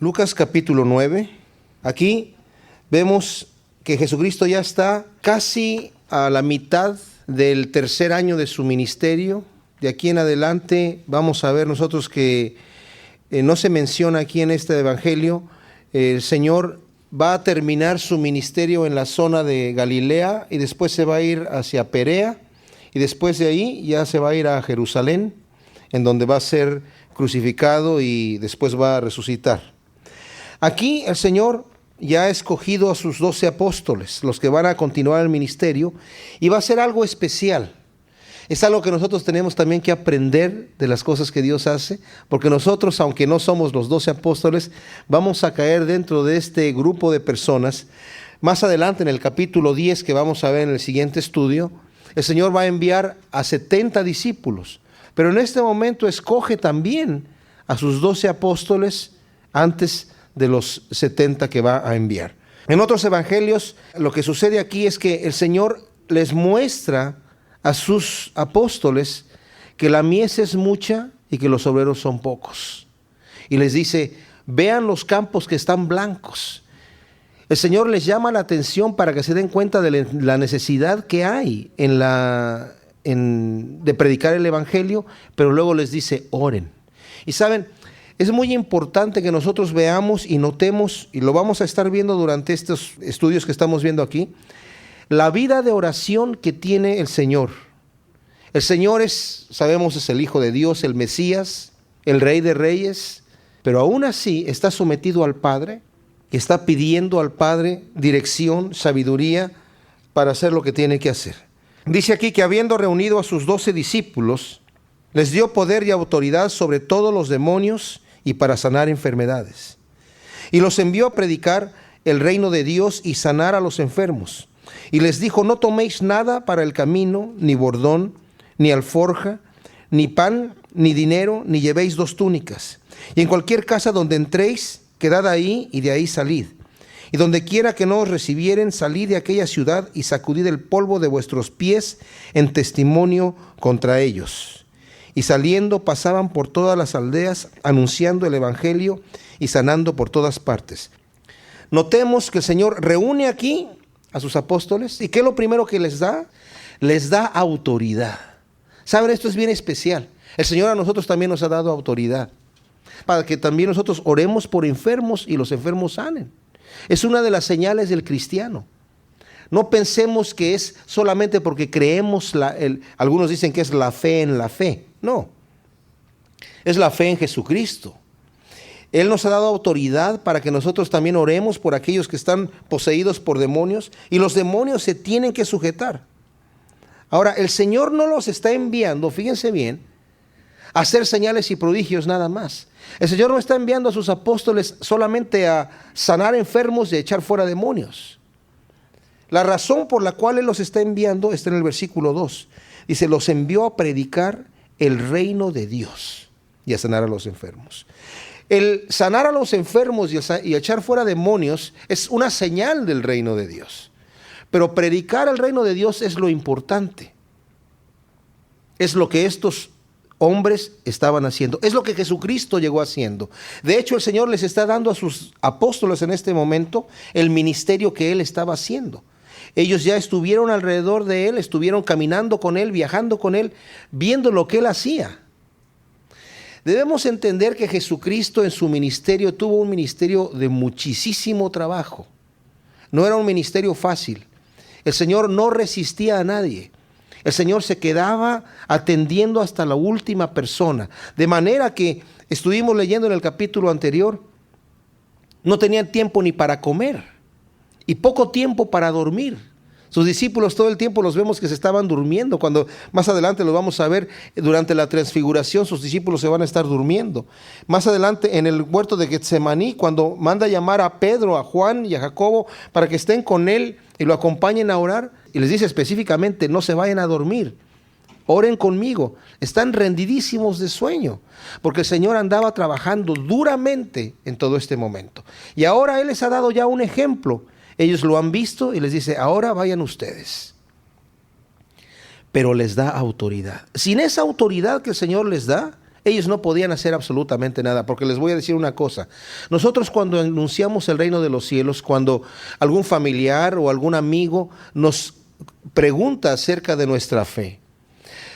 Lucas capítulo 9. Aquí vemos que Jesucristo ya está casi a la mitad del tercer año de su ministerio. De aquí en adelante vamos a ver nosotros que no se menciona aquí en este evangelio. El Señor va a terminar su ministerio en la zona de Galilea y después se va a ir hacia Perea y después de ahí ya se va a ir a Jerusalén, en donde va a ser crucificado y después va a resucitar. Aquí el Señor ya ha escogido a sus 12 apóstoles, los que van a continuar el ministerio, y va a ser algo especial. Es algo que nosotros tenemos también que aprender de las cosas que Dios hace, porque nosotros, aunque no somos los 12 apóstoles, vamos a caer dentro de este grupo de personas. Más adelante, en el capítulo 10, que vamos a ver en el siguiente estudio, el Señor va a enviar a 70 discípulos, pero en este momento escoge también a sus 12 apóstoles antes de los 70 que va a enviar. En otros evangelios, lo que sucede aquí es que el Señor les muestra a sus apóstoles que la mies es mucha y que los obreros son pocos. Y les dice, vean los campos que están blancos. El Señor les llama la atención para que se den cuenta de la necesidad que hay de predicar el evangelio, pero luego les dice, oren. Y saben, es muy importante que nosotros veamos y notemos, y lo vamos a estar viendo durante estos estudios que estamos viendo aquí, la vida de oración que tiene el Señor. El Señor sabemos, es el Hijo de Dios, el Mesías, el Rey de Reyes, pero aún así está sometido al Padre, que está pidiendo al Padre dirección, sabiduría para hacer lo que tiene que hacer. Dice aquí que habiendo reunido a sus 12 discípulos, les dio poder y autoridad sobre todos los demonios y para sanar enfermedades. Y los envió a predicar el reino de Dios y sanar a los enfermos. Y les dijo, no toméis nada para el camino, ni bordón, ni alforja, ni pan, ni dinero, ni llevéis 2 túnicas. Y en cualquier casa donde entréis, quedad ahí y de ahí salid. Y donde quiera que no os recibieren, salid de aquella ciudad y sacudid el polvo de vuestros pies en testimonio contra ellos. Y saliendo pasaban por todas las aldeas, anunciando el evangelio y sanando por todas partes. Notemos que el Señor reúne aquí a sus apóstoles. ¿Y qué es lo primero que les da? Les da autoridad. ¿Saben? Esto es bien especial. El Señor a nosotros también nos ha dado autoridad, para que también nosotros oremos por enfermos y los enfermos sanen. Es una de las señales del cristiano. No pensemos que es solamente porque creemos, algunos dicen que es la fe en la fe. No, es la fe en Jesucristo. Él nos ha dado autoridad para que nosotros también oremos por aquellos que están poseídos por demonios, y los demonios se tienen que sujetar. Ahora, el Señor no los está enviando, fíjense bien, a hacer señales y prodigios nada más. El Señor no está enviando a sus apóstoles solamente a sanar enfermos y a echar fuera demonios. La razón por la cual Él los está enviando está en el versículo 2. Dice, los envió a predicar el reino de Dios y a sanar a los enfermos. El sanar a los enfermos y echar fuera demonios es una señal del reino de Dios. Pero predicar el reino de Dios es lo importante. Es lo que estos hombres estaban haciendo. Es lo que Jesucristo llegó haciendo. De hecho, el Señor les está dando a sus apóstoles en este momento el ministerio que Él estaba haciendo. Ellos ya estuvieron alrededor de Él, estuvieron caminando con Él, viajando con Él, viendo lo que Él hacía. Debemos entender que Jesucristo en su ministerio tuvo un ministerio de muchísimo trabajo. No era un ministerio fácil. El Señor no resistía a nadie. El Señor se quedaba atendiendo hasta la última persona. De manera que, estuvimos leyendo en el capítulo anterior, no tenían tiempo ni para comer y poco tiempo para dormir. Sus discípulos todo el tiempo los vemos que se estaban durmiendo. Cuando más adelante lo vamos a ver, durante la transfiguración, sus discípulos se van a estar durmiendo. Más adelante en el huerto de Getsemaní, cuando manda llamar a Pedro, a Juan y a Jacobo para que estén con él y lo acompañen a orar, y les dice específicamente, no se vayan a dormir, oren conmigo. Están rendidísimos de sueño, porque el Señor andaba trabajando duramente en todo este momento. Y ahora Él les ha dado ya un ejemplo. Ellos lo han visto y les dice, ahora vayan ustedes. Pero les da autoridad. Sin esa autoridad que el Señor les da, Ellos no podían hacer absolutamente nada, porque les voy a decir una cosa. Nosotros cuando anunciamos el reino de los cielos, cuando algún familiar o algún amigo nos pregunta acerca de nuestra fe,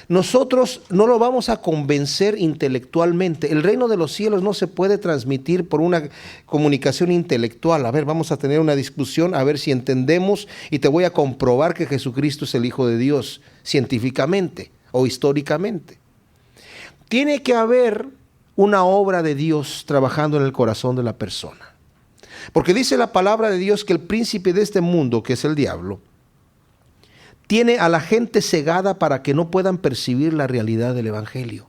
nosotros no lo vamos a convencer intelectualmente. El reino de los cielos no se puede transmitir por una comunicación intelectual. A ver, vamos a tener una discusión, a ver si entendemos, y te voy a comprobar que Jesucristo es el Hijo de Dios, científicamente o históricamente. Tiene que haber una obra de Dios trabajando en el corazón de la persona. Porque dice la palabra de Dios que el príncipe de este mundo, que es el diablo, tiene a la gente cegada para que no puedan percibir la realidad del evangelio.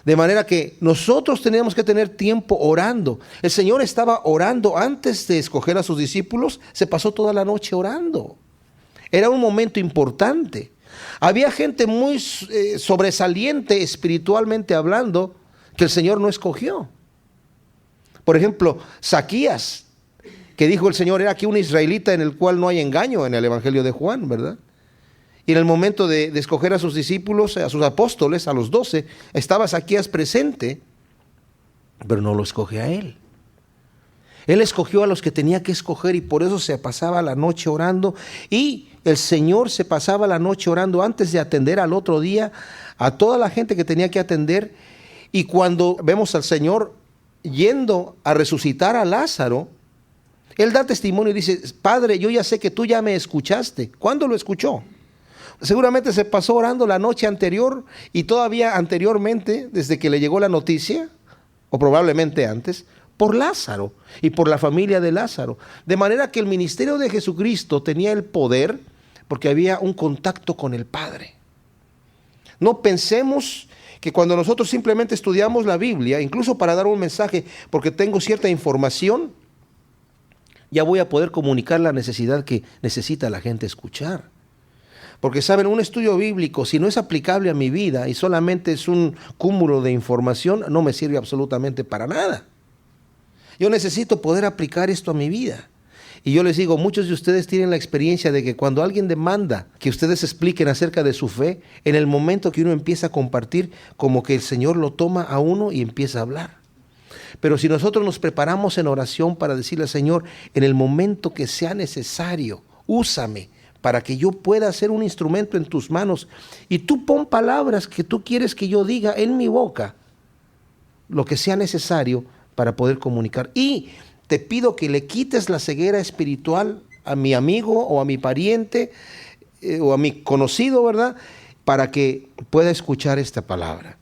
De manera que nosotros tenemos que tener tiempo orando. El Señor estaba orando antes de escoger a sus discípulos, se pasó toda la noche orando. Era un momento importante. Había gente muy sobresaliente espiritualmente hablando que el Señor no escogió. Por ejemplo, Zaquías, que dijo el Señor, era aquí un israelita en el cual no hay engaño en el Evangelio de Juan, ¿verdad? Y en el momento de escoger a sus discípulos, a sus apóstoles, a los 12, estaba Zaquías presente, pero no lo escoge a él. Él escogió a los que tenía que escoger y por eso se pasaba la noche orando. Y el Señor se pasaba la noche orando antes de atender al otro día a toda la gente que tenía que atender. Y cuando vemos al Señor yendo a resucitar a Lázaro, Él da testimonio y dice, Padre, yo ya sé que tú ya me escuchaste. ¿Cuándo lo escuchó? Seguramente se pasó orando la noche anterior y todavía anteriormente, desde que le llegó la noticia, o probablemente antes, por Lázaro y por la familia de Lázaro. De manera que el ministerio de Jesucristo tenía el poder porque había un contacto con el Padre. No pensemos que cuando nosotros simplemente estudiamos la Biblia, incluso para dar un mensaje, porque tengo cierta información, ya voy a poder comunicar la necesidad que necesita la gente escuchar. Porque saben, un estudio bíblico, si no es aplicable a mi vida y solamente es un cúmulo de información, no me sirve absolutamente para nada. Yo necesito poder aplicar esto a mi vida. Y yo les digo, muchos de ustedes tienen la experiencia de que cuando alguien demanda que ustedes expliquen acerca de su fe, en el momento que uno empieza a compartir, como que el Señor lo toma a uno y empieza a hablar. Pero si nosotros nos preparamos en oración para decirle al Señor, en el momento que sea necesario, úsame para que yo pueda ser un instrumento en tus manos, y tú pon palabras que tú quieres que yo diga en mi boca, lo que sea necesario para poder comunicar. Y te pido que le quites la ceguera espiritual a mi amigo o a mi pariente o a mi conocido, ¿verdad? Para que pueda escuchar esta palabra.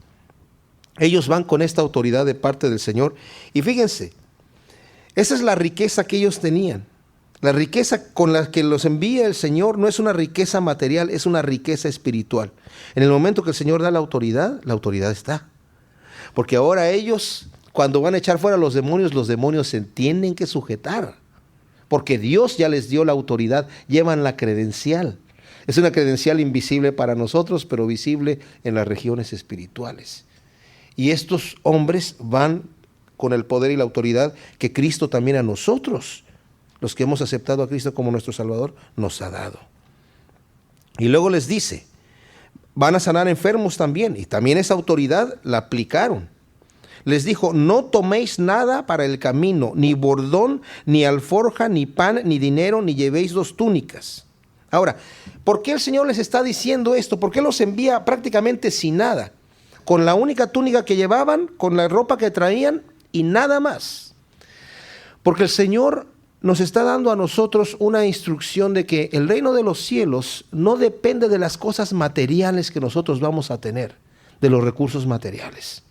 Ellos van con esta autoridad de parte del Señor. Y fíjense, esa es la riqueza que ellos tenían. La riqueza con la que los envía el Señor no es una riqueza material, es una riqueza espiritual. En el momento que el Señor da la autoridad está. Porque ahora ellos, cuando van a echar fuera a los demonios se tienen que sujetar. Porque Dios ya les dio la autoridad, llevan la credencial. Es una credencial invisible para nosotros, pero visible en las regiones espirituales. Y estos hombres van con el poder y la autoridad que Cristo también a nosotros, los que hemos aceptado a Cristo como nuestro Salvador, nos ha dado. Y luego les dice, van a sanar enfermos también, y también esa autoridad la aplicaron. Les dijo, no toméis nada para el camino, ni bordón, ni alforja, ni pan, ni dinero, ni llevéis 2 túnicas. Ahora, ¿por qué el Señor les está diciendo esto? ¿Por qué los envía prácticamente sin nada? Con la única túnica que llevaban, con la ropa que traían y nada más. Porque el Señor nos está dando a nosotros una instrucción de que el reino de los cielos no depende de las cosas materiales que nosotros vamos a tener, de los recursos materiales,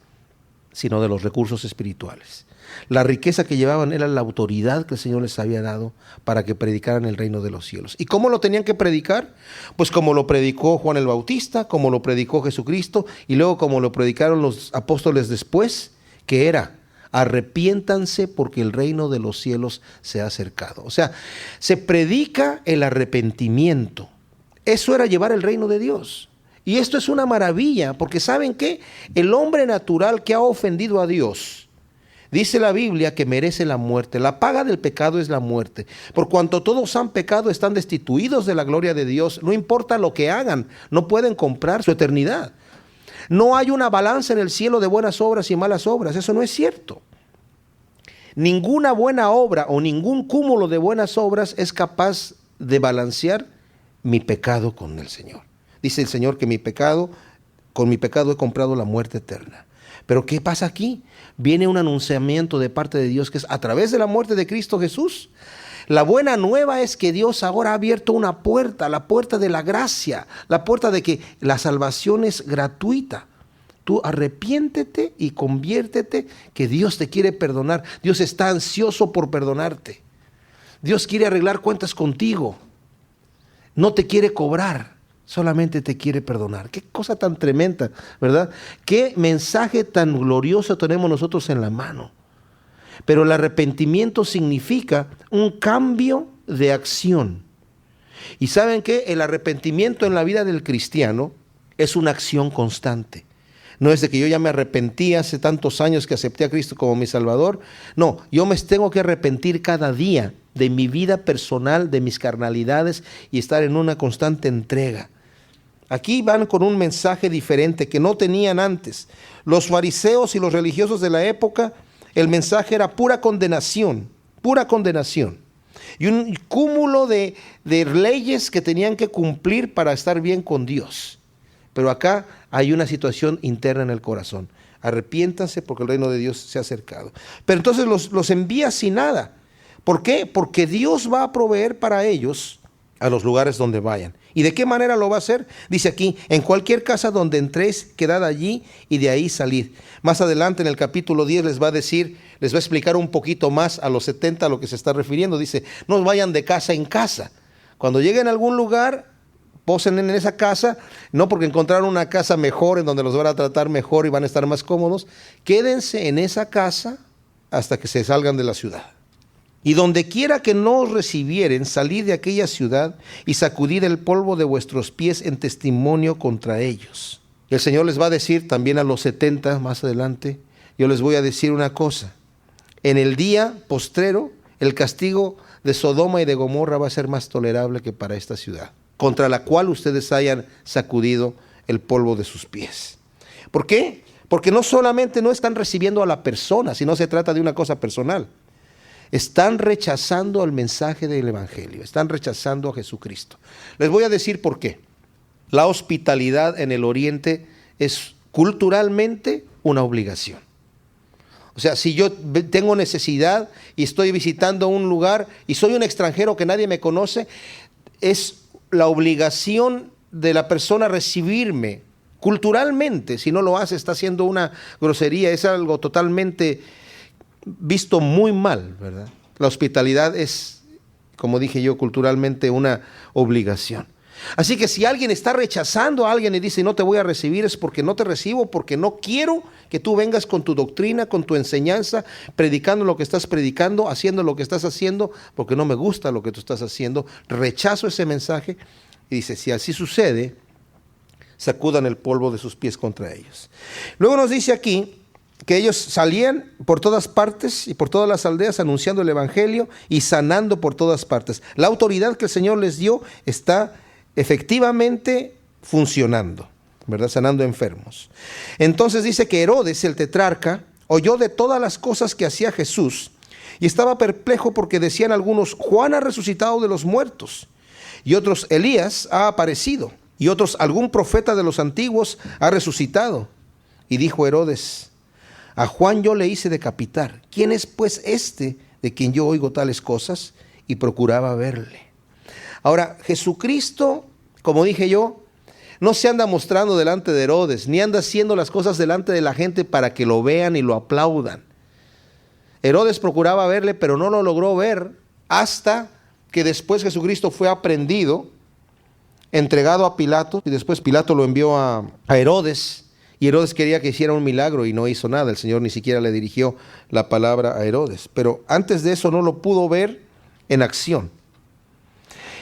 sino de los recursos espirituales. La riqueza que llevaban era la autoridad que el Señor les había dado para que predicaran el reino de los cielos. ¿Y cómo lo tenían que predicar? Pues como lo predicó Juan el Bautista, como lo predicó Jesucristo, y luego como lo predicaron los apóstoles después, que era: arrepiéntanse porque el reino de los cielos se ha acercado. O sea, se predica el arrepentimiento. Eso era llevar el reino de Dios. Y esto es una maravilla, porque ¿saben qué? El hombre natural que ha ofendido a Dios, dice la Biblia que merece la muerte. La paga del pecado es la muerte. Por cuanto todos han pecado, están destituidos de la gloria de Dios. No importa lo que hagan, no pueden comprar su eternidad. No hay una balanza en el cielo de buenas obras y malas obras. Eso no es cierto. Ninguna buena obra o ningún cúmulo de buenas obras es capaz de balancear mi pecado con el Señor. Dice el Señor que con mi pecado he comprado la muerte eterna. Pero ¿qué pasa aquí? Viene un anunciamiento de parte de Dios que es a través de la muerte de Cristo Jesús. La buena nueva es que Dios ahora ha abierto una puerta, la puerta de la gracia, la puerta de que la salvación es gratuita. Tú arrepiéntete y conviértete, que Dios te quiere perdonar. Dios está ansioso por perdonarte. Dios quiere arreglar cuentas contigo. No te quiere cobrar, solamente te quiere perdonar. Qué cosa tan tremenda, ¿verdad? Qué mensaje tan glorioso tenemos nosotros en la mano. Pero el arrepentimiento significa un cambio de acción. ¿Y saben qué? El arrepentimiento en la vida del cristiano es una acción constante. No es de que yo ya me arrepentí hace tantos años que acepté a Cristo como mi Salvador. No, yo me tengo que arrepentir cada día de mi vida personal, de mis carnalidades y estar en una constante entrega. Aquí van con un mensaje diferente que no tenían antes. Los fariseos y los religiosos de la época, el mensaje era pura condenación. Y un cúmulo de leyes que tenían que cumplir para estar bien con Dios. Pero acá hay una situación interna en el corazón. Arrepiéntanse porque el reino de Dios se ha acercado. Pero entonces los envía sin nada. ¿Por qué? Porque Dios va a proveer para ellos a los lugares donde vayan. ¿Y de qué manera lo va a hacer? Dice aquí, en cualquier casa donde entréis, quedad allí y de ahí salid. Más adelante en el capítulo 10 les va a explicar un poquito más a los 70 a lo que se está refiriendo. Dice, no vayan de casa en casa. Cuando lleguen a algún lugar, posen en esa casa, no porque encontraron una casa mejor en donde los van a tratar mejor y van a estar más cómodos. Quédense en esa casa hasta que se salgan de la ciudad. Y donde quiera que no os recibieren, salid de aquella ciudad y sacudid el polvo de vuestros pies en testimonio contra ellos. El Señor les va a decir también a los 70 más adelante, yo les voy a decir una cosa. En el día postrero, el castigo de Sodoma y de Gomorra va a ser más tolerable que para esta ciudad, contra la cual ustedes hayan sacudido el polvo de sus pies. ¿Por qué? Porque no solamente no están recibiendo a la persona, sino se trata de una cosa personal. Están rechazando el mensaje del Evangelio, están rechazando a Jesucristo. Les voy a decir por qué. La hospitalidad en el Oriente es culturalmente una obligación. O sea, si yo tengo necesidad y estoy visitando un lugar y soy un extranjero que nadie me conoce, es la obligación de la persona recibirme. Culturalmente, si no lo hace, está haciendo una grosería, es algo totalmente visto muy mal, ¿verdad? La hospitalidad es, como dije yo, culturalmente una obligación. Así que si alguien está rechazando a alguien y dice no te voy a recibir, es porque no te recibo, porque no quiero que tú vengas con tu doctrina, con tu enseñanza, predicando lo que estás predicando, haciendo lo que estás haciendo, porque no me gusta lo que tú estás haciendo, rechazo ese mensaje. Y dice, si así sucede, sacudan el polvo de sus pies contra ellos. Luego nos dice aquí que ellos salían por todas partes y por todas las aldeas anunciando el Evangelio y sanando por todas partes. La autoridad que el Señor les dio está efectivamente funcionando, ¿verdad? Sanando enfermos. Entonces dice que Herodes, el tetrarca, oyó de todas las cosas que hacía Jesús y estaba perplejo porque decían algunos, Juan ha resucitado de los muertos, y otros, Elías ha aparecido, y otros, algún profeta de los antiguos ha resucitado. Y dijo Herodes, a Juan yo le hice decapitar. ¿Quién es pues este de quien yo oigo tales cosas? Y procuraba verle. Ahora, Jesucristo, como dije yo, no se anda mostrando delante de Herodes, ni anda haciendo las cosas delante de la gente para que lo vean y lo aplaudan. Herodes procuraba verle, pero no lo logró ver hasta que después Jesucristo fue aprehendido, entregado a Pilato, y después Pilato lo envió a Herodes. Y Herodes quería que hiciera un milagro y no hizo nada. El Señor ni siquiera le dirigió la palabra a Herodes. Pero antes de eso no lo pudo ver en acción.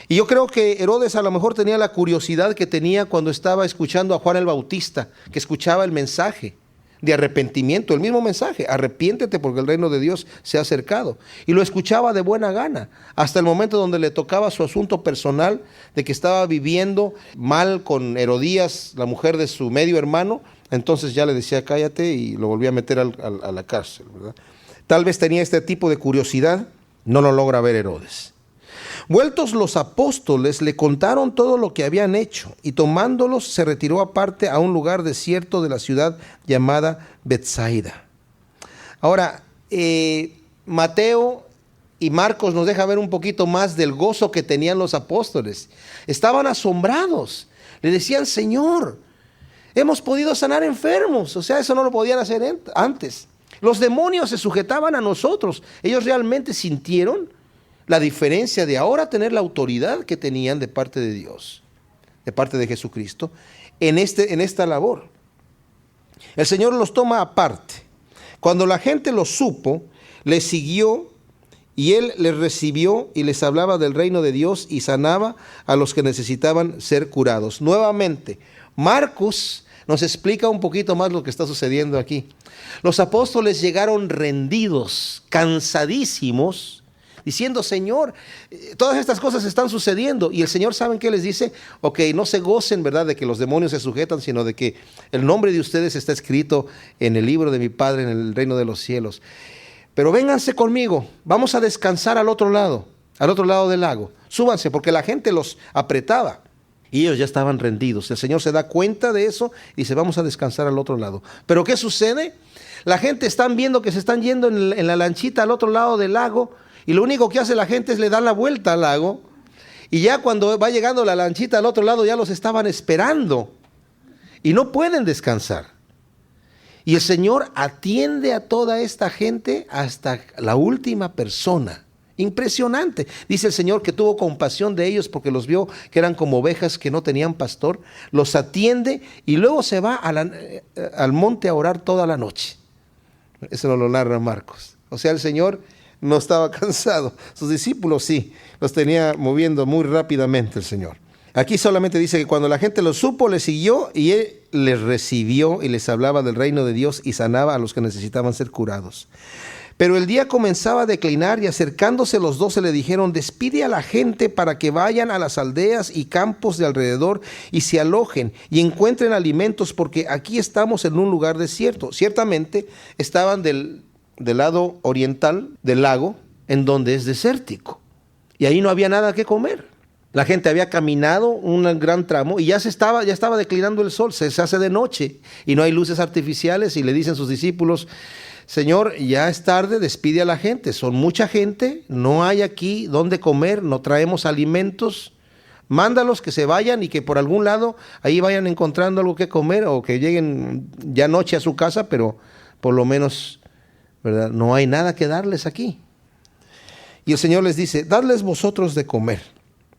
Y yo creo que Herodes a lo mejor tenía la curiosidad que tenía cuando estaba escuchando a Juan el Bautista, que escuchaba el mensaje de arrepentimiento, el mismo mensaje, arrepiéntete porque el reino de Dios se ha acercado. Y lo escuchaba de buena gana, hasta el momento donde le tocaba su asunto personal, de que estaba viviendo mal con Herodías, la mujer de su medio hermano, entonces ya le decía cállate y lo volvía a meter a la cárcel, ¿verdad? Tal vez tenía este tipo de curiosidad, no lo logra ver Herodes. Vueltos los apóstoles, le contaron todo lo que habían hecho, y tomándolos se retiró aparte a un lugar desierto de la ciudad llamada Betsaida. Ahora, Mateo y Marcos nos deja ver un poquito más del gozo que tenían los apóstoles. Estaban asombrados, le decían, Señor, hemos podido sanar enfermos. O sea, eso no lo podían hacer antes. Los demonios se sujetaban a nosotros. Ellos realmente sintieron la diferencia de ahora tener la autoridad que tenían de parte de Dios, de parte de Jesucristo, en esta labor. El Señor los toma aparte. Cuando la gente lo supo, les siguió y Él les recibió y les hablaba del reino de Dios y sanaba a los que necesitaban ser curados. Nuevamente, Marcos nos explica un poquito más lo que está sucediendo aquí. Los apóstoles llegaron rendidos, cansadísimos, diciendo, Señor, todas estas cosas están sucediendo. Y el Señor, ¿saben qué les dice? Ok, no se gocen, ¿verdad?, de que los demonios se sujetan, sino de que el nombre de ustedes está escrito en el libro de mi Padre, en el reino de los cielos. Pero vénganse conmigo, vamos a descansar al otro lado del lago. Súbanse, porque la gente los apretaba. Y ellos ya estaban rendidos. El Señor se da cuenta de eso y dice, vamos a descansar al otro lado. ¿Pero qué sucede? La gente están viendo que se están yendo en la lanchita al otro lado del lago, y lo único que hace la gente es le dar la vuelta al lago, y ya cuando va llegando la lanchita al otro lado ya los estaban esperando y no pueden descansar. Y el Señor atiende a toda esta gente hasta la última persona. Impresionante. Dice el Señor que tuvo compasión de ellos porque los vio que eran como ovejas que no tenían pastor. Los atiende y luego se va al monte a orar toda la noche. Eso lo narra Marcos. O sea, el Señor no estaba cansado. Sus discípulos sí, los tenía moviendo muy rápidamente el Señor. Aquí solamente dice que cuando la gente lo supo, le siguió y Él les recibió y les hablaba del reino de Dios y sanaba a los que necesitaban ser curados. Pero el día comenzaba a declinar y acercándose los 12 le dijeron, despide a la gente para que vayan a las aldeas y campos de alrededor y se alojen y encuentren alimentos, porque aquí estamos en un lugar desierto. Ciertamente estaban del lado oriental del lago, en donde es desértico, y ahí no había nada que comer. La gente había caminado un gran tramo y ya estaba declinando el sol, se hace de noche y no hay luces artificiales, y le dicen sus discípulos, Señor, ya es tarde, despide a la gente, son mucha gente, no hay aquí dónde comer, no traemos alimentos, mándalos que se vayan y que por algún lado ahí vayan encontrando algo que comer, o que lleguen ya noche a su casa, pero por lo menos, ¿verdad?, no hay nada que darles aquí. Y el Señor les dice, dadles vosotros de comer.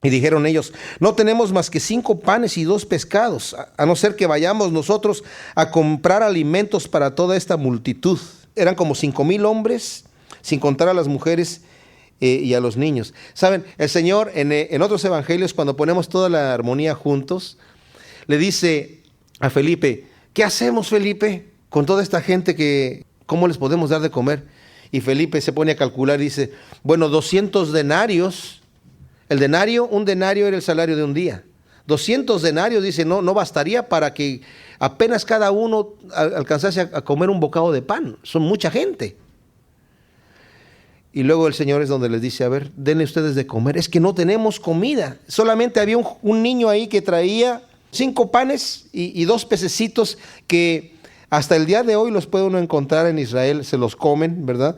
Y dijeron ellos, no tenemos más que 5 panes y 2 pescados, a no ser que vayamos nosotros a comprar alimentos para toda esta multitud. Eran como 5,000 hombres, sin contar a las mujeres y a los niños. Saben, el Señor en otros evangelios, cuando ponemos toda la armonía juntos, le dice a Felipe, ¿qué hacemos, Felipe, con toda esta gente? ¿Cómo les podemos dar de comer? Y Felipe se pone a calcular y dice, bueno, 200 denarios. Un denario era el salario de un día. 200 denarios, dice, no bastaría para que apenas cada uno alcanzase a comer un bocado de pan. Son mucha gente. Y luego el Señor es donde les dice, a ver, denle ustedes de comer. Es que no tenemos comida. Solamente había un niño ahí que traía 5 panes y 2 pececitos que hasta el día de hoy los puede uno encontrar en Israel, se los comen, ¿verdad?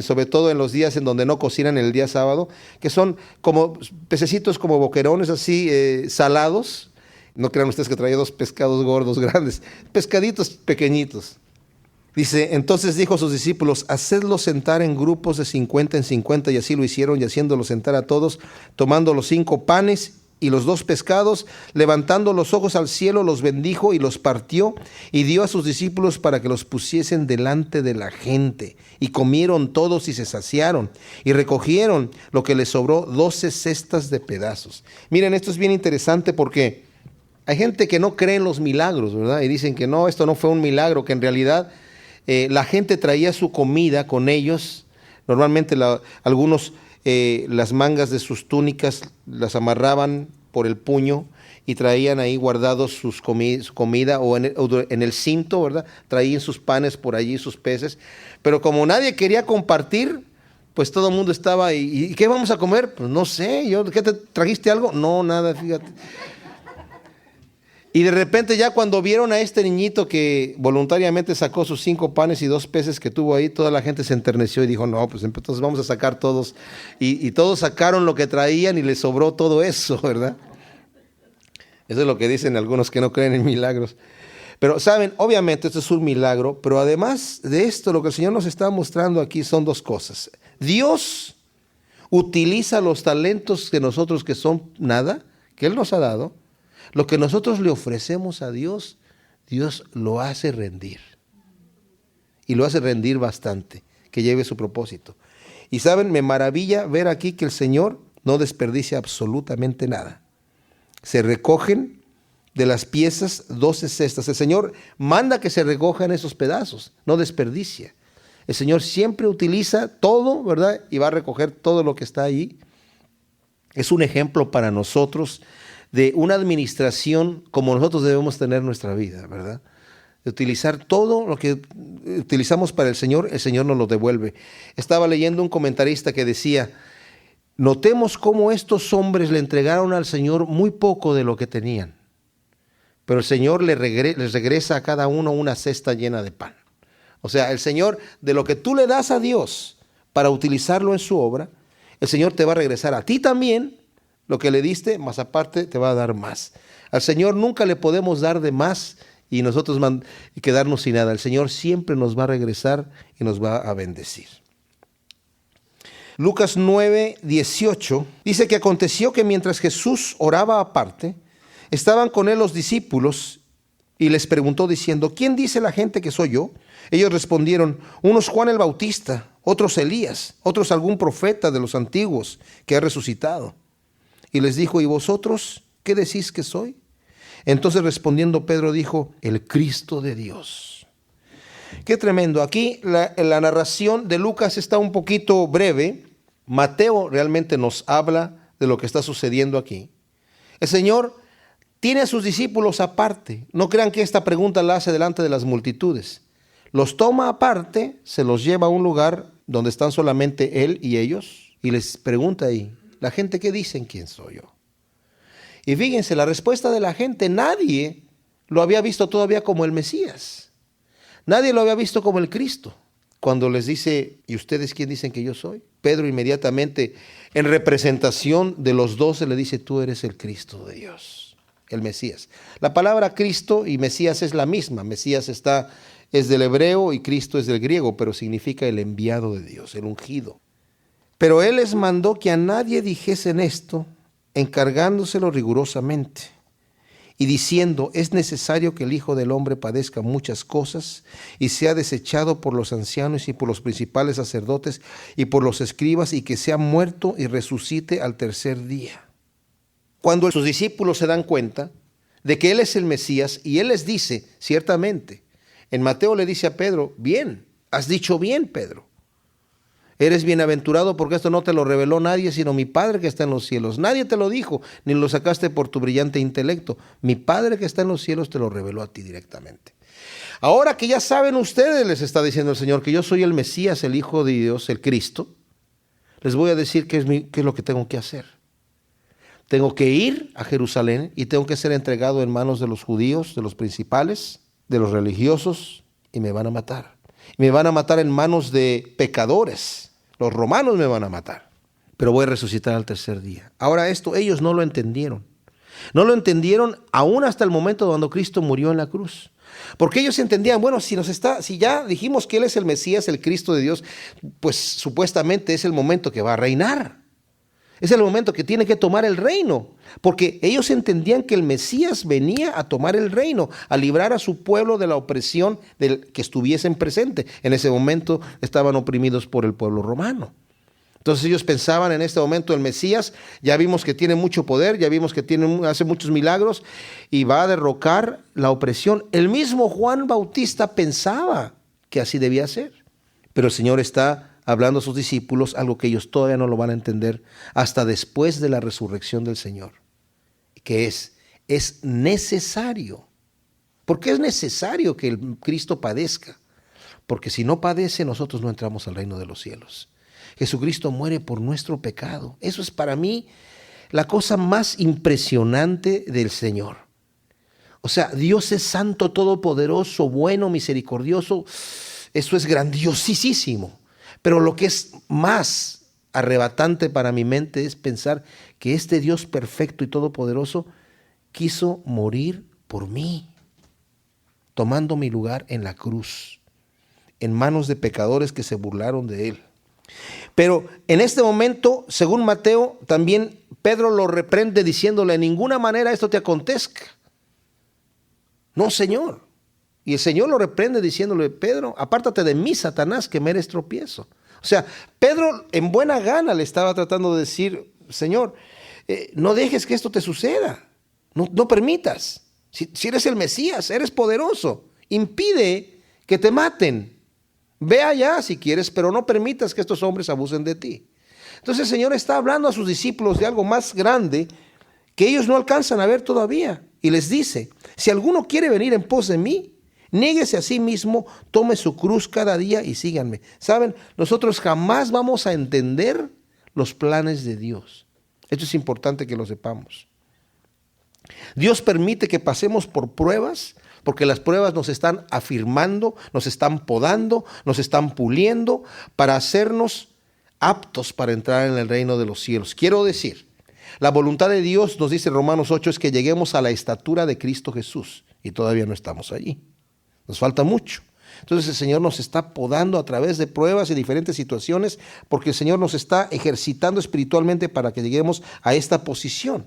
Sobre todo en los días en donde no cocinan, el día sábado, que son como pececitos como boquerones así salados. No crean ustedes que traía 2 pescados gordos grandes, pescaditos pequeñitos. Dice, entonces dijo a sus discípulos, hacedlos sentar en grupos de 50 en 50, y así lo hicieron, y haciéndolos sentar a todos, tomando los 5 panes y los 2 pescados, levantando los ojos al cielo, los bendijo y los partió y dio a sus discípulos para que los pusiesen delante de la gente. Y comieron todos y se saciaron y recogieron lo que les sobró, 12 cestas de pedazos. Miren, esto es bien interesante porque hay gente que no cree en los milagros, ¿verdad? Y dicen que no, esto no fue un milagro, que en realidad la gente traía su comida con ellos. Normalmente algunos las mangas de sus túnicas las amarraban por el puño y traían ahí guardados su comida o en el cinto, ¿verdad? Traían sus panes por allí, sus peces. Pero como nadie quería compartir, pues todo el mundo estaba, ¿y qué vamos a comer? Pues no sé, ¿qué te trajiste algo? No, nada, fíjate. Y de repente ya cuando vieron a este niñito que voluntariamente sacó sus 5 panes y 2 peces que tuvo ahí, toda la gente se enterneció y dijo, no, pues entonces vamos a sacar todos. Y todos sacaron lo que traían y les sobró todo eso, ¿verdad? Eso es lo que dicen algunos que no creen en milagros. Pero saben, obviamente esto es un milagro, pero además de esto, lo que el Señor nos está mostrando aquí son 2 cosas. Dios utiliza los talentos que nosotros, que son nada, que Él nos ha dado. Lo que nosotros le ofrecemos a Dios, Dios lo hace rendir. Y lo hace rendir bastante, que lleve su propósito. Y saben, me maravilla ver aquí que el Señor no desperdicia absolutamente nada. Se recogen de las piezas 12 cestas. El Señor manda que se recojan esos pedazos, no desperdicia. El Señor siempre utiliza todo, ¿verdad? Y va a recoger todo lo que está ahí. Es un ejemplo para nosotros de una administración como nosotros debemos tener nuestra vida, ¿verdad? De utilizar todo lo que utilizamos para el Señor nos lo devuelve. Estaba leyendo un comentarista que decía, notemos cómo estos hombres le entregaron al Señor muy poco de lo que tenían, pero el Señor les regresa a cada uno una cesta llena de pan. O sea, el Señor, de lo que tú le das a Dios para utilizarlo en su obra, el Señor te va a regresar a ti también lo que le diste, más aparte te va a dar más. Al Señor nunca le podemos dar de más y nosotros quedarnos sin nada. El Señor siempre nos va a regresar y nos va a bendecir. Lucas 9:18 dice que aconteció que mientras Jesús oraba aparte, estaban con él los discípulos y les preguntó diciendo, ¿quién dice la gente que soy yo? Ellos respondieron, unos Juan el Bautista, otros Elías, otros algún profeta de los antiguos que ha resucitado. Y les dijo, ¿y vosotros qué decís que soy? Entonces respondiendo Pedro dijo, el Cristo de Dios. Qué tremendo. Aquí la narración de Lucas está un poquito breve. Mateo realmente nos habla de lo que está sucediendo aquí. El Señor tiene a sus discípulos aparte. No crean que esta pregunta la hace delante de las multitudes. Los toma aparte, se los lleva a un lugar donde están solamente Él y ellos y les pregunta ahí, ¿la gente qué dicen quién soy yo? Y fíjense, la respuesta de la gente, nadie lo había visto todavía como el Mesías. Nadie lo había visto como el Cristo. Cuando les dice, ¿y ustedes quién dicen que yo soy? Pedro inmediatamente, en representación de los 12, le dice, tú eres el Cristo de Dios, el Mesías. La palabra Cristo y Mesías es la misma. Mesías es del hebreo y Cristo es del griego, pero significa el enviado de Dios, el ungido. Pero Él les mandó que a nadie dijesen esto, encargándoselo rigurosamente y diciendo, es necesario que el Hijo del Hombre padezca muchas cosas y sea desechado por los ancianos y por los principales sacerdotes y por los escribas y que sea muerto y resucite al tercer día. Cuando sus discípulos se dan cuenta de que Él es el Mesías y Él les dice, ciertamente, en Mateo le dice a Pedro, bien, has dicho bien, Pedro. Eres bienaventurado porque esto no te lo reveló nadie, sino mi Padre que está en los cielos. Nadie te lo dijo, ni lo sacaste por tu brillante intelecto. Mi Padre que está en los cielos te lo reveló a ti directamente. Ahora que ya saben ustedes, les está diciendo el Señor, que yo soy el Mesías, el Hijo de Dios, el Cristo, les voy a decir qué es lo que tengo que hacer. Tengo que ir a Jerusalén y tengo que ser entregado en manos de los judíos, de los principales, de los religiosos, y me van a matar. Me van a matar en manos de pecadores. Los romanos me van a matar, pero voy a resucitar al tercer día. Ahora esto ellos no lo entendieron. No lo entendieron aún hasta el momento cuando Cristo murió en la cruz. Porque ellos entendían, bueno, si ya dijimos que Él es el Mesías, el Cristo de Dios, pues supuestamente es el momento que va a reinar. Es el momento que tiene que tomar el reino. Porque ellos entendían que el Mesías venía a tomar el reino, a librar a su pueblo de la opresión del que estuviesen presente. En ese momento estaban oprimidos por el pueblo romano. Entonces ellos pensaban en este momento el Mesías, ya vimos que tiene mucho poder, ya vimos que hace muchos milagros y va a derrocar la opresión. El mismo Juan Bautista pensaba que así debía ser. Pero el Señor está hablando a sus discípulos algo que ellos todavía no lo van a entender hasta después de la resurrección del Señor, que es es necesario. ¿Por qué es necesario que el Cristo padezca? Porque si no padece, nosotros no entramos al reino de los cielos. Jesucristo muere por nuestro pecado. Eso es para mí la cosa más impresionante del Señor. O sea, Dios es santo, todopoderoso, bueno, misericordioso. Eso es grandiosísimo. Pero lo que es más arrebatante para mi mente es pensar que este Dios perfecto y todopoderoso quiso morir por mí, tomando mi lugar en la cruz, en manos de pecadores que se burlaron de él. Pero en este momento, según Mateo, también Pedro lo reprende diciéndole: en ninguna manera esto te acontezca. No, Señor. Y el Señor lo reprende diciéndole: Pedro, apártate de mí, Satanás, que me eres tropiezo. O sea, Pedro en buena gana le estaba tratando de decir: Señor, no dejes que esto te suceda. No permitas. Si eres el Mesías, eres poderoso. Impide que te maten. Ve allá si quieres, pero no permitas que estos hombres abusen de ti. Entonces el Señor está hablando a sus discípulos de algo más grande que ellos no alcanzan a ver todavía. Y les dice: si alguno quiere venir en pos de mí, niéguese a sí mismo, tome su cruz cada día y síganme. ¿Saben? Nosotros jamás vamos a entender los planes de Dios. Esto es importante que lo sepamos. Dios permite que pasemos por pruebas, porque las pruebas nos están afirmando, nos están podando, nos están puliendo para hacernos aptos para entrar en el reino de los cielos. Quiero decir, la voluntad de Dios, nos dice Romanos 8, es que lleguemos a la estatura de Cristo Jesús, y todavía no estamos allí. Nos falta mucho. Entonces el Señor nos está podando a través de pruebas y diferentes situaciones, porque el Señor nos está ejercitando espiritualmente para que lleguemos a esta posición.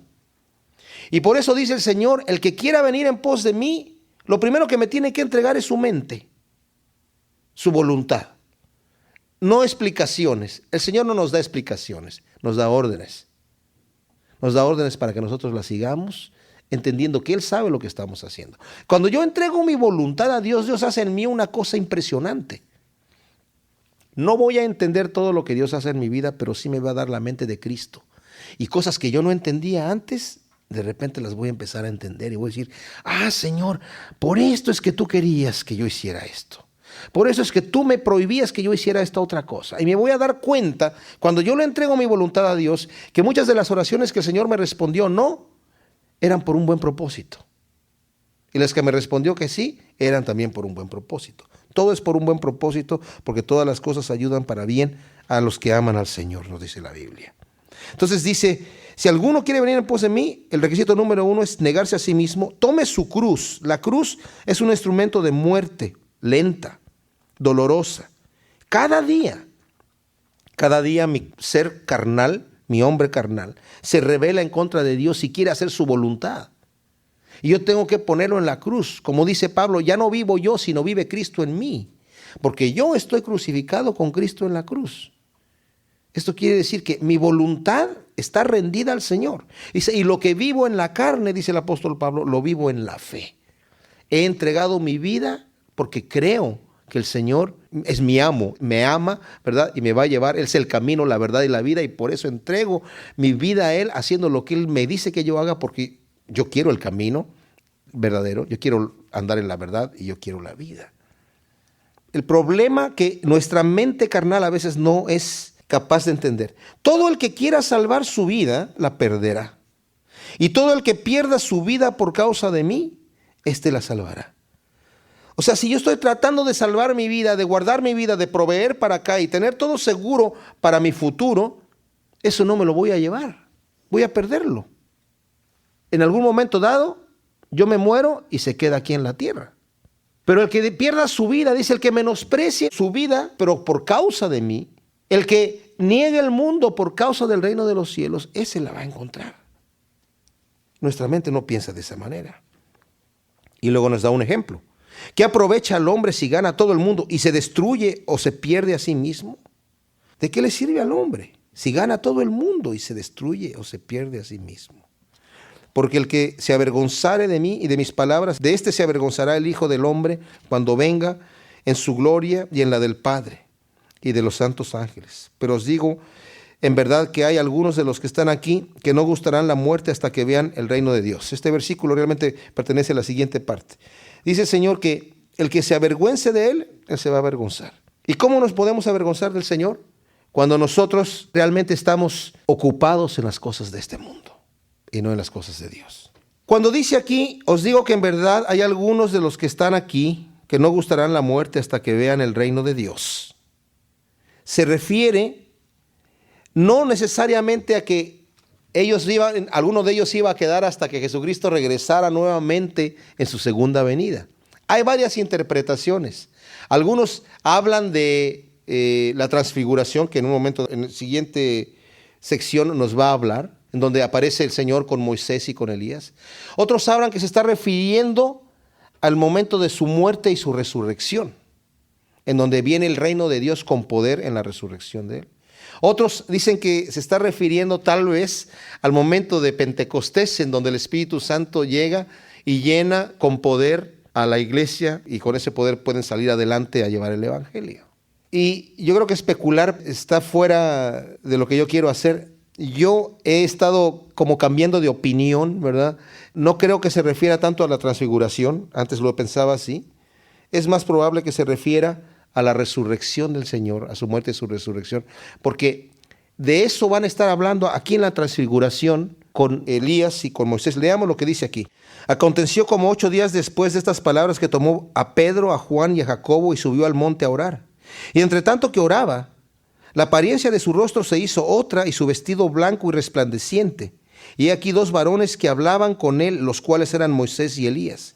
Y por eso dice el Señor: el que quiera venir en pos de mí, lo primero que me tiene que entregar es su mente, su voluntad. No explicaciones. El Señor no nos da explicaciones, nos da órdenes. Nos da órdenes para que nosotros las sigamos, entendiendo que Él sabe lo que estamos haciendo. Cuando yo entrego mi voluntad a Dios, Dios hace en mí una cosa impresionante. No voy a entender todo lo que Dios hace en mi vida, pero sí me va a dar la mente de Cristo. Y cosas que yo no entendía antes, de repente las voy a empezar a entender y voy a decir: ah, Señor, por esto es que tú querías que yo hiciera esto. Por eso es que tú me prohibías que yo hiciera esta otra cosa. Y me voy a dar cuenta, cuando yo le entrego mi voluntad a Dios, que muchas de las oraciones que el Señor me respondió no, eran por un buen propósito. Y las que me respondió que sí, eran también por un buen propósito. Todo es por un buen propósito, porque todas las cosas ayudan para bien a los que aman al Señor, nos dice la Biblia. Entonces dice: si alguno quiere venir en pos de mí, el requisito número 1 es negarse a sí mismo, tome su cruz. La cruz es un instrumento de muerte lenta, dolorosa. Cada día mi ser carnal, mi hombre carnal, se rebela en contra de Dios y quiere hacer su voluntad. Y yo tengo que ponerlo en la cruz. Como dice Pablo: ya no vivo yo, sino vive Cristo en mí. Porque yo estoy crucificado con Cristo en la cruz. Esto quiere decir que mi voluntad está rendida al Señor. Dice: y lo que vivo en la carne, dice el apóstol Pablo, lo vivo en la fe. He entregado mi vida porque creo que el Señor es mi amo, me ama, ¿verdad? Y me va a llevar. Él es el camino, la verdad y la vida, y por eso entrego mi vida a Él, haciendo lo que Él me dice que yo haga, porque yo quiero el camino verdadero, yo quiero andar en la verdad y yo quiero la vida. El problema que nuestra mente carnal a veces no es capaz de entender. Todo el que quiera salvar su vida, la perderá. Y todo el que pierda su vida por causa de mí, éste la salvará. O sea, si yo estoy tratando de salvar mi vida, de guardar mi vida, de proveer para acá y tener todo seguro para mi futuro, eso no me lo voy a llevar. Voy a perderlo. En algún momento dado, yo me muero y se queda aquí en la tierra. Pero el que pierda su vida, dice: el que menosprecie su vida, pero por causa de mí, el que niegue el mundo por causa del reino de los cielos, ese la va a encontrar. Nuestra mente no piensa de esa manera. Y luego nos da un ejemplo. ¿Qué aprovecha al hombre si gana todo el mundo y se destruye o se pierde a sí mismo? ¿De qué le sirve al hombre si gana todo el mundo y se destruye o se pierde a sí mismo? Porque el que se avergonzare de mí y de mis palabras, de éste se avergonzará el Hijo del Hombre cuando venga en su gloria y en la del Padre y de los santos ángeles. Pero os digo en verdad que hay algunos de los que están aquí que no gustarán la muerte hasta que vean el reino de Dios. Este versículo realmente pertenece a la siguiente parte. Dice el Señor que el que se avergüence de Él, Él se va a avergonzar. ¿Y cómo nos podemos avergonzar del Señor? Cuando nosotros realmente estamos ocupados en las cosas de este mundo y no en las cosas de Dios. Cuando dice aquí, os digo que en verdad hay algunos de los que están aquí que no gustarán la muerte hasta que vean el reino de Dios. Se refiere no necesariamente a que alguno de ellos iba a quedar hasta que Jesucristo regresara nuevamente en su segunda venida. Hay varias interpretaciones. Algunos hablan de la transfiguración, que en un momento, en la siguiente sección nos va a hablar, en donde aparece el Señor con Moisés y con Elías. Otros hablan que se está refiriendo al momento de su muerte y su resurrección, en donde viene el reino de Dios con poder en la resurrección de Él. Otros dicen que se está refiriendo tal vez al momento de Pentecostés, en donde el Espíritu Santo llega y llena con poder a la iglesia, y con ese poder pueden salir adelante a llevar el evangelio. Y yo creo que especular está fuera de lo que yo quiero hacer. Yo he estado como cambiando de opinión, ¿verdad? No creo que se refiera tanto a la transfiguración, antes lo pensaba así. Es más probable que se refiera a la resurrección del Señor, a su muerte y su resurrección, porque de eso van a estar hablando aquí en la transfiguración con Elías y con Moisés. Leamos lo que dice aquí. Aconteció como 8 días después de estas palabras que tomó a Pedro, a Juan y a Jacobo y subió al monte a orar. Y entre tanto que oraba, la apariencia de su rostro se hizo otra y su vestido blanco y resplandeciente. Y he aquí 2 varones que hablaban con él, los cuales eran Moisés y Elías,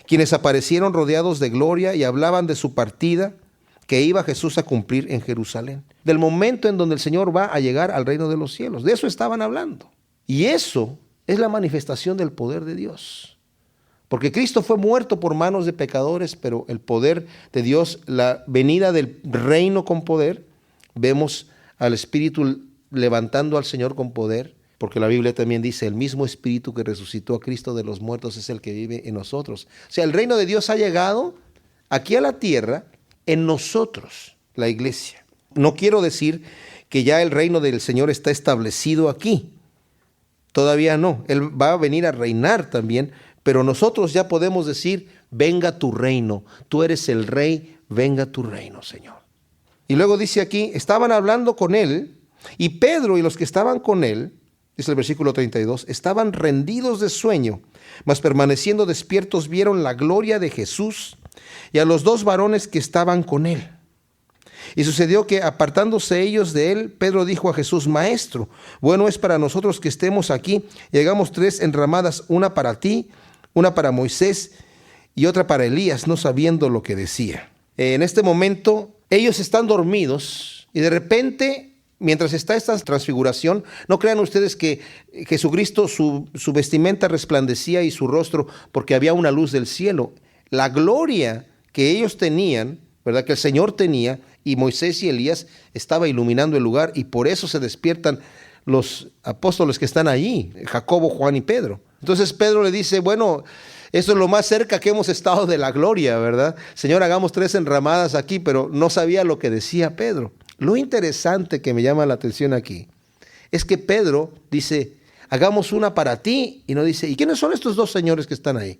quienes aparecieron rodeados de gloria y hablaban de su partida que iba Jesús a cumplir en Jerusalén. Del momento en donde el Señor va a llegar al reino de los cielos. De eso estaban hablando. Y eso es la manifestación del poder de Dios. Porque Cristo fue muerto por manos de pecadores, pero el poder de Dios, la venida del reino con poder, vemos al Espíritu levantando al Señor con poder, porque la Biblia también dice, el mismo Espíritu que resucitó a Cristo de los muertos es el que vive en nosotros. O sea, el reino de Dios ha llegado aquí a la tierra en nosotros, la iglesia. No quiero decir que ya el reino del Señor está establecido aquí. Todavía no. Él va a venir a reinar también, pero nosotros ya podemos decir, venga tu reino. Tú eres el rey, venga tu reino, Señor. Y luego dice aquí, estaban hablando con él, y Pedro y los que estaban con él, dice el versículo 32, estaban rendidos de sueño, mas permaneciendo despiertos vieron la gloria de Jesús y a los 2 varones que estaban con él. Y sucedió que apartándose ellos de él, Pedro dijo a Jesús, Maestro, bueno es para nosotros que estemos aquí y hagamos 3 enramadas, una para ti, una para Moisés y otra para Elías, no sabiendo lo que decía. En este momento ellos están dormidos y de repente, mientras está esta transfiguración, no crean ustedes que Jesucristo, su vestimenta resplandecía y su rostro porque había una luz del cielo. La gloria que ellos tenían, ¿verdad? Que el Señor tenía, y Moisés y Elías estaba iluminando el lugar, y por eso se despiertan los apóstoles que están allí, Jacobo, Juan y Pedro. Entonces Pedro le dice, bueno, esto es lo más cerca que hemos estado de la gloria, ¿verdad? Señor, hagamos 3 enramadas aquí, pero no sabía lo que decía Pedro. Lo interesante que me llama la atención aquí es que Pedro dice, hagamos una para ti, y no dice, ¿y quiénes son estos 2 señores que están ahí?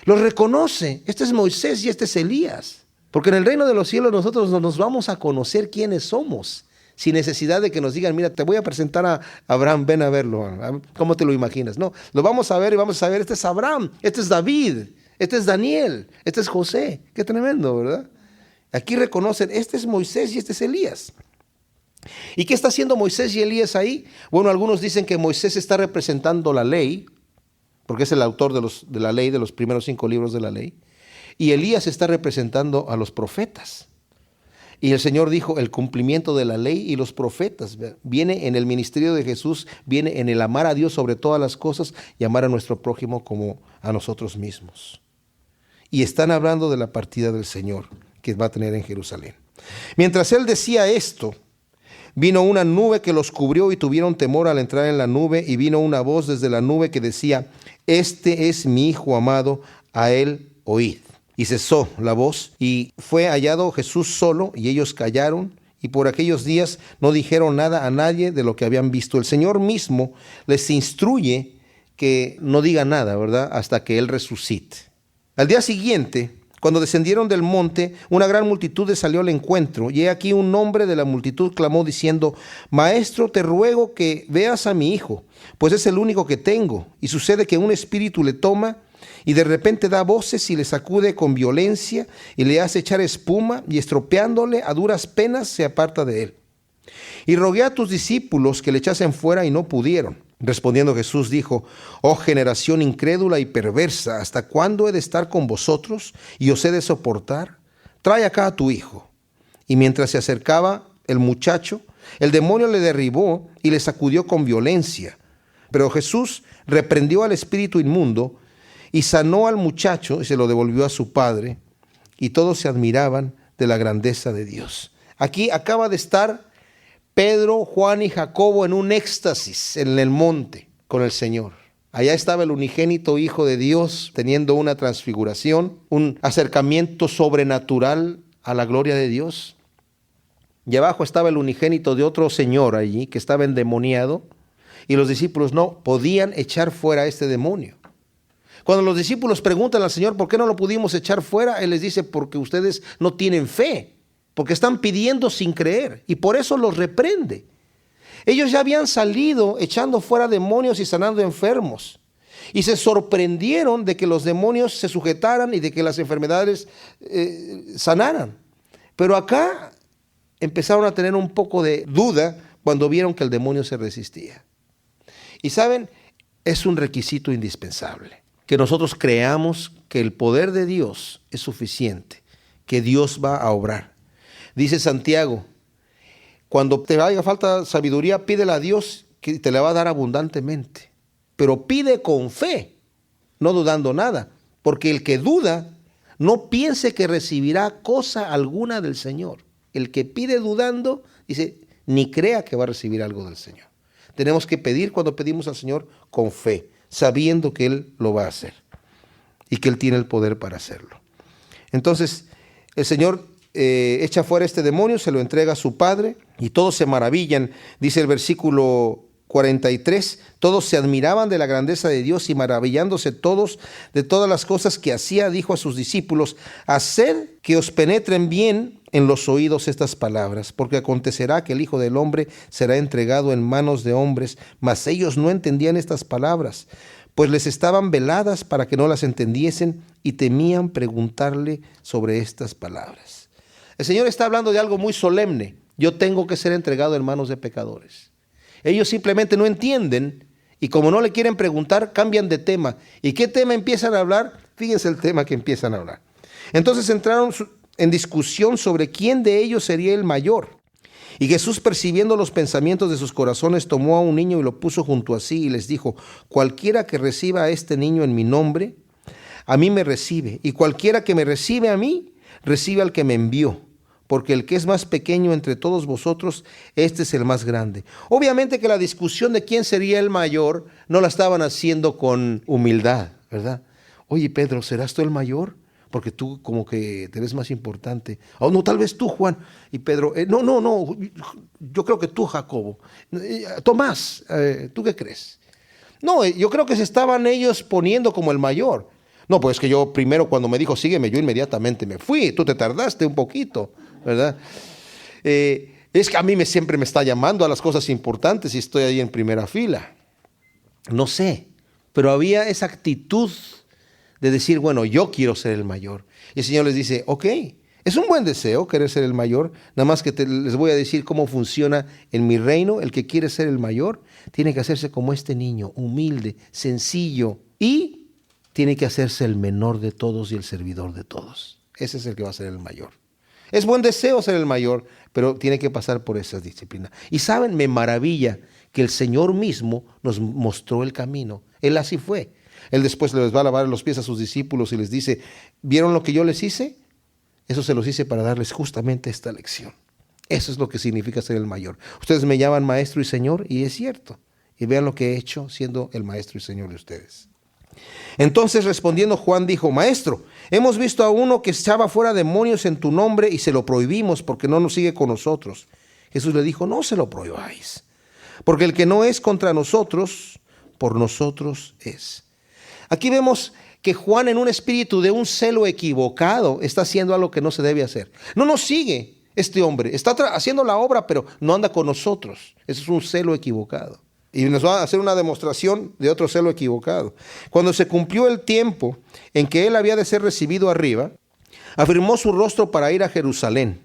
Los reconoce, este es Moisés y este es Elías. Porque en el reino de los cielos nosotros nos vamos a conocer quiénes somos, sin necesidad de que nos digan, mira, te voy a presentar a Abraham, ven a verlo. ¿Cómo te lo imaginas? No, lo vamos a ver y vamos a saber, este es Abraham, este es David, este es Daniel, este es José. Qué tremendo, ¿verdad? Aquí reconocen, este es Moisés y este es Elías. ¿Y qué está haciendo Moisés y Elías ahí? Bueno, algunos dicen que Moisés está representando la ley, porque es el autor de la ley, de los primeros 5 libros de la ley. Y Elías está representando a los profetas. Y el Señor dijo, el cumplimiento de la ley y los profetas viene en el ministerio de Jesús, viene en el amar a Dios sobre todas las cosas y amar a nuestro prójimo como a nosotros mismos. Y están hablando de la partida del Señor que va a tener en Jerusalén. Mientras él decía esto, vino una nube que los cubrió y tuvieron temor al entrar en la nube, y vino una voz desde la nube que decía, este es mi Hijo amado, a él oíd. Y cesó la voz, y fue hallado Jesús solo, y ellos callaron y por aquellos días no dijeron nada a nadie de lo que habían visto. El Señor mismo les instruye que no diga nada, ¿verdad?, hasta que Él resucite. Al día siguiente, cuando descendieron del monte, una gran multitud les salió al encuentro, y he aquí un hombre de la multitud clamó diciendo: Maestro, te ruego que veas a mi hijo, pues es el único que tengo, y sucede que un espíritu le toma, y de repente da voces y le sacude con violencia, y le hace echar espuma, y estropeándole a duras penas se aparta de él. Y rogué a tus discípulos que le echasen fuera, y no pudieron. Respondiendo Jesús dijo: Oh generación incrédula y perversa, ¿hasta cuándo he de estar con vosotros y os he de soportar? Trae acá a tu hijo. Y mientras se acercaba el muchacho, el demonio le derribó y le sacudió con violencia. Pero Jesús reprendió al espíritu inmundo y sanó al muchacho y se lo devolvió a su padre. Y todos se admiraban de la grandeza de Dios. Aquí acaba de estar Pedro, Juan y Jacobo en un éxtasis en el monte con el Señor. Allá estaba el unigénito Hijo de Dios teniendo una transfiguración, un acercamiento sobrenatural a la gloria de Dios. Y abajo estaba el unigénito de otro señor allí que estaba endemoniado, y los discípulos no podían echar fuera a este demonio. Cuando los discípulos preguntan al Señor por qué no lo pudimos echar fuera, Él les dice: porque ustedes no tienen fe. Porque están pidiendo sin creer, y por eso los reprende. Ellos ya habían salido echando fuera demonios y sanando enfermos, y se sorprendieron de que los demonios se sujetaran y de que las enfermedades sanaran. Pero acá empezaron a tener un poco de duda cuando vieron que el demonio se resistía. Y saben, es un requisito indispensable que nosotros creamos que el poder de Dios es suficiente, que Dios va a obrar. Dice Santiago: cuando te haga falta sabiduría, pídela a Dios, que te la va a dar abundantemente. Pero pide con fe, no dudando nada, porque el que duda no piense que recibirá cosa alguna del Señor. El que pide dudando, dice, ni crea que va a recibir algo del Señor. Tenemos que pedir, cuando pedimos al Señor, con fe, sabiendo que Él lo va a hacer y que Él tiene el poder para hacerlo. Entonces, el Señor echa fuera este demonio, se lo entrega a su padre, y todos se maravillan. Dice el versículo 43, todos se admiraban de la grandeza de Dios, y maravillándose todos de todas las cosas que hacía, dijo a sus discípulos: haced que os penetren bien en los oídos estas palabras, porque acontecerá que el Hijo del Hombre será entregado en manos de hombres. Mas ellos no entendían estas palabras, pues les estaban veladas para que no las entendiesen, y temían preguntarle sobre estas palabras. El Señor está hablando de algo muy solemne: yo tengo que ser entregado en manos de pecadores. Ellos simplemente no entienden, y como no le quieren preguntar, cambian de tema. ¿Y qué tema empiezan a hablar? Fíjense el tema que empiezan a hablar. Entonces entraron en discusión sobre quién de ellos sería el mayor. Y Jesús, percibiendo los pensamientos de sus corazones, tomó a un niño y lo puso junto a sí, y les dijo: cualquiera que reciba a este niño en mi nombre, a mí me recibe. Y cualquiera que me recibe a mí, recibe al que me envió. Porque el que es más pequeño entre todos vosotros, este es el más grande. Obviamente que la discusión de quién sería el mayor no la estaban haciendo con humildad, ¿verdad? Oye, Pedro, ¿serás tú el mayor? Porque tú como que te ves más importante. Oh, no, tal vez tú, Juan. Y Pedro, no, yo creo que tú, Jacobo. Tomás, ¿tú qué crees? No, yo creo que se estaban ellos poniendo como el mayor. No, pues que yo primero, cuando me dijo sígueme, yo inmediatamente me fui. Tú te tardaste un poquito, ¿verdad? Es que a mí siempre me está llamando a las cosas importantes y estoy ahí en primera fila. No sé, pero había esa actitud de decir, bueno, yo quiero ser el mayor. Y el Señor les dice, ok, es un buen deseo querer ser el mayor, nada más que les voy a decir cómo funciona en mi reino. El que quiere ser el mayor tiene que hacerse como este niño, humilde, sencillo, y tiene que hacerse el menor de todos y el servidor de todos. Ese es el que va a ser el mayor. Es buen deseo ser el mayor, pero tiene que pasar por esas disciplinas. Y saben, me maravilla que el Señor mismo nos mostró el camino. Él así fue. Él después les va a lavar los pies a sus discípulos y les dice, ¿vieron lo que yo les hice? Eso se los hice para darles justamente esta lección. Eso es lo que significa ser el mayor. Ustedes me llaman maestro y señor, y es cierto. Y vean lo que he hecho siendo el maestro y señor de ustedes. Entonces respondiendo Juan dijo: Maestro, hemos visto a uno que echaba fuera demonios en tu nombre y se lo prohibimos porque no nos sigue con nosotros. Jesús le dijo: no se lo prohibáis, porque el que no es contra nosotros, por nosotros es. Aquí vemos que Juan, en un espíritu de un celo equivocado, está haciendo algo que no se debe hacer. No nos sigue este hombre, está haciendo la obra, pero no anda con nosotros. Eso es un celo equivocado. Y nos va a hacer una demostración de otro celo equivocado. Cuando se cumplió el tiempo en que él había de ser recibido arriba, afirmó su rostro para ir a Jerusalén.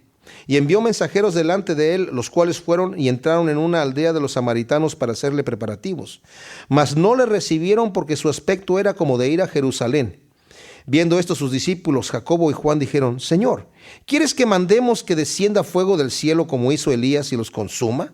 Y envió mensajeros delante de él, los cuales fueron y entraron en una aldea de los samaritanos para hacerle preparativos. Mas no le recibieron porque su aspecto era como de ir a Jerusalén. Viendo esto, sus discípulos Jacobo y Juan dijeron: Señor, ¿quieres que mandemos que descienda fuego del cielo como hizo Elías y los consuma?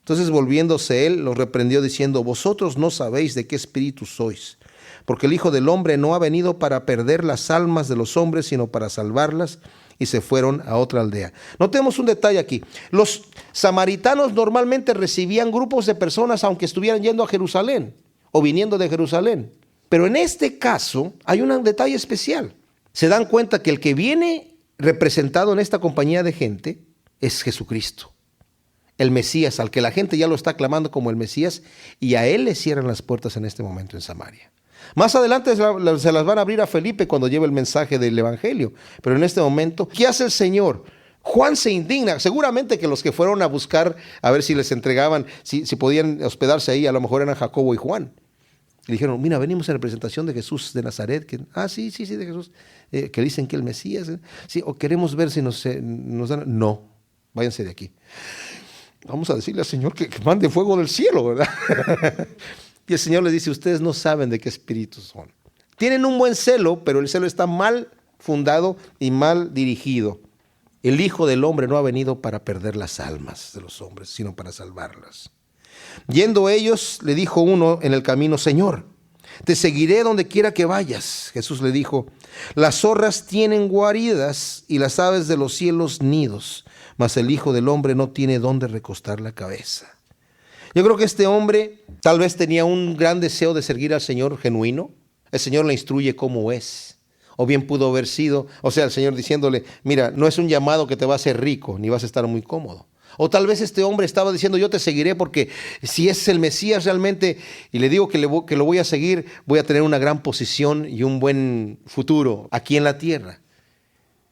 Entonces volviéndose él, los reprendió diciendo: Vosotros no sabéis de qué espíritu sois, porque el Hijo del Hombre no ha venido para perder las almas de los hombres, sino para salvarlas. Y se fueron a otra aldea. Notemos un detalle aquí. Los samaritanos normalmente recibían grupos de personas aunque estuvieran yendo a Jerusalén o viniendo de Jerusalén. Pero en este caso hay un detalle especial. Se dan cuenta que el que viene representado en esta compañía de gente es Jesucristo, el Mesías, al que la gente ya lo está aclamando como el Mesías, y a él le cierran las puertas en este momento en Samaria. Más adelante se las van a abrir a Felipe cuando lleve el mensaje del evangelio. Pero en este momento, ¿qué hace el Señor? Juan se indigna. Seguramente que los que fueron a buscar a ver si les entregaban, si podían hospedarse ahí, a lo mejor eran Jacobo y Juan. Y dijeron: mira, venimos en representación de Jesús de Nazaret. Sí, de Jesús. Que dicen que el Mesías. Sí, o queremos ver si nos dan. No, váyanse de aquí. Vamos a decirle al Señor que mande fuego del cielo, ¿verdad? Y el Señor les dice: ustedes no saben de qué espíritus son. Tienen un buen celo, pero el celo está mal fundado y mal dirigido. El Hijo del Hombre no ha venido para perder las almas de los hombres, sino para salvarlas. Yendo ellos, le dijo uno en el camino: Señor, te seguiré donde quiera que vayas. Jesús le dijo: las zorras tienen guaridas y las aves de los cielos nidos, mas el Hijo del Hombre no tiene dónde recostar la cabeza. Yo creo que este hombre tal vez tenía un gran deseo de servir al Señor genuino. El Señor le instruye cómo es. O bien pudo haber sido, el Señor diciéndole: mira, no es un llamado que te va a hacer rico, ni vas a estar muy cómodo. O tal vez este hombre estaba diciendo: yo te seguiré porque si es el Mesías realmente, y le digo que lo voy a seguir, voy a tener una gran posición y un buen futuro aquí en la tierra.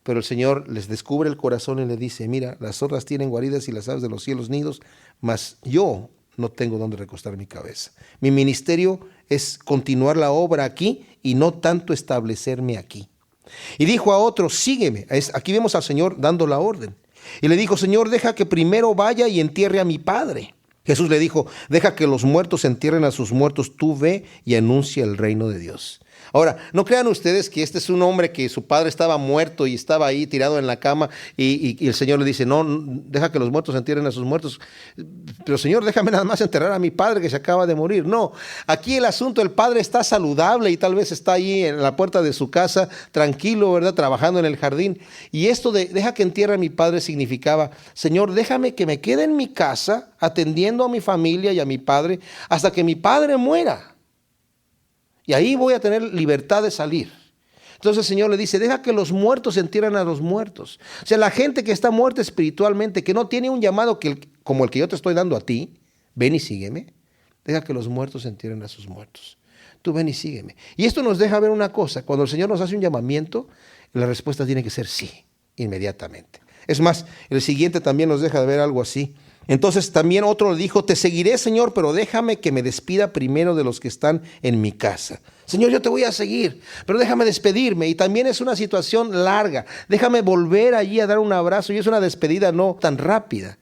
Pero el Señor les descubre el corazón y le dice: mira, las zorras tienen guaridas y las aves de los cielos nidos, mas yo no tengo dónde recostar mi cabeza. Mi ministerio es continuar la obra aquí y no tanto establecerme aquí. Y dijo a otro: sígueme. Aquí vemos al Señor dando la orden. Y le dijo: Señor, deja que primero vaya y entierre a mi padre. Jesús le dijo: deja que los muertos entierren a sus muertos, tú ve y anuncia el reino de Dios. Ahora, no crean ustedes que este es un hombre que su padre estaba muerto y estaba ahí tirado en la cama y el Señor le dice: no, deja que los muertos entierren a sus muertos. Pero Señor, déjame nada más enterrar a mi padre que se acaba de morir. No, aquí el asunto: el padre está saludable y tal vez está ahí en la puerta de su casa, tranquilo, ¿verdad? Trabajando en el jardín. Y esto de deja que entierre a mi padre significaba: Señor, déjame que me quede en mi casa atendiendo a mi familia y a mi padre hasta que mi padre muera. Y ahí voy a tener libertad de salir. Entonces el Señor le dice: deja que los muertos entierren a los muertos. O sea, la gente que está muerta espiritualmente, que no tiene un llamado como el que yo te estoy dando a ti, ven y sígueme. Deja que los muertos entierren a sus muertos. Tú ven y sígueme. Y esto nos deja ver una cosa: cuando el Señor nos hace un llamamiento, la respuesta tiene que ser sí, inmediatamente. Es más, el siguiente también nos deja de ver algo así. Entonces también otro le dijo: te seguiré, Señor, pero déjame que me despida primero de los que están en mi casa. Señor, yo te voy a seguir, pero déjame despedirme. Y también es una situación larga. Déjame volver allí a dar un abrazo, y es una despedida no tan rápida.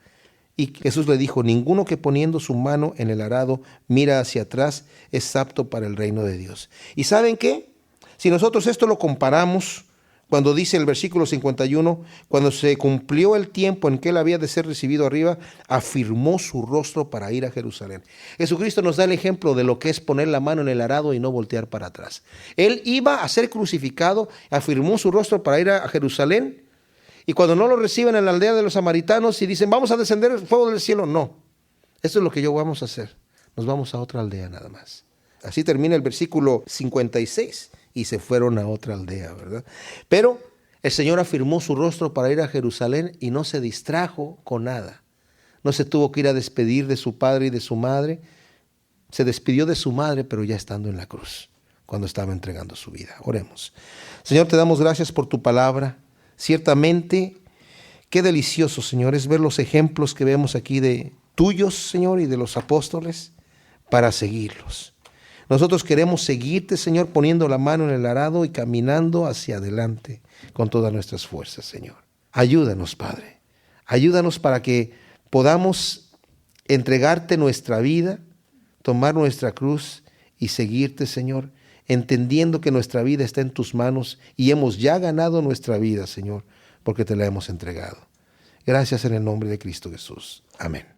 Y Jesús le dijo: ninguno que poniendo su mano en el arado mira hacia atrás es apto para el reino de Dios. ¿Y saben qué? Si nosotros esto lo comparamos cuando dice el versículo 51, cuando se cumplió el tiempo en que él había de ser recibido arriba, afirmó su rostro para ir a Jerusalén. Jesucristo nos da el ejemplo de lo que es poner la mano en el arado y no voltear para atrás. Él iba a ser crucificado, afirmó su rostro para ir a Jerusalén, y cuando no lo reciben en la aldea de los samaritanos y dicen: vamos a descender el fuego del cielo, no. Esto es lo que yo vamos a hacer. Nos vamos a otra aldea nada más. Así termina el versículo 56. Y se fueron a otra aldea, ¿verdad? Pero el Señor afirmó su rostro para ir a Jerusalén y no se distrajo con nada. No se tuvo que ir a despedir de su padre y de su madre. Se despidió de su madre, pero ya estando en la cruz, cuando estaba entregando su vida. Oremos. Señor, te damos gracias por tu palabra. Ciertamente, qué delicioso, Señor, es ver los ejemplos que vemos aquí de tuyos, Señor, y de los apóstoles para seguirlos. Nosotros queremos seguirte, Señor, poniendo la mano en el arado y caminando hacia adelante con todas nuestras fuerzas, Señor. Ayúdanos, Padre. Ayúdanos para que podamos entregarte nuestra vida, tomar nuestra cruz y seguirte, Señor, entendiendo que nuestra vida está en tus manos y hemos ya ganado nuestra vida, Señor, porque te la hemos entregado. Gracias en el nombre de Cristo Jesús. Amén.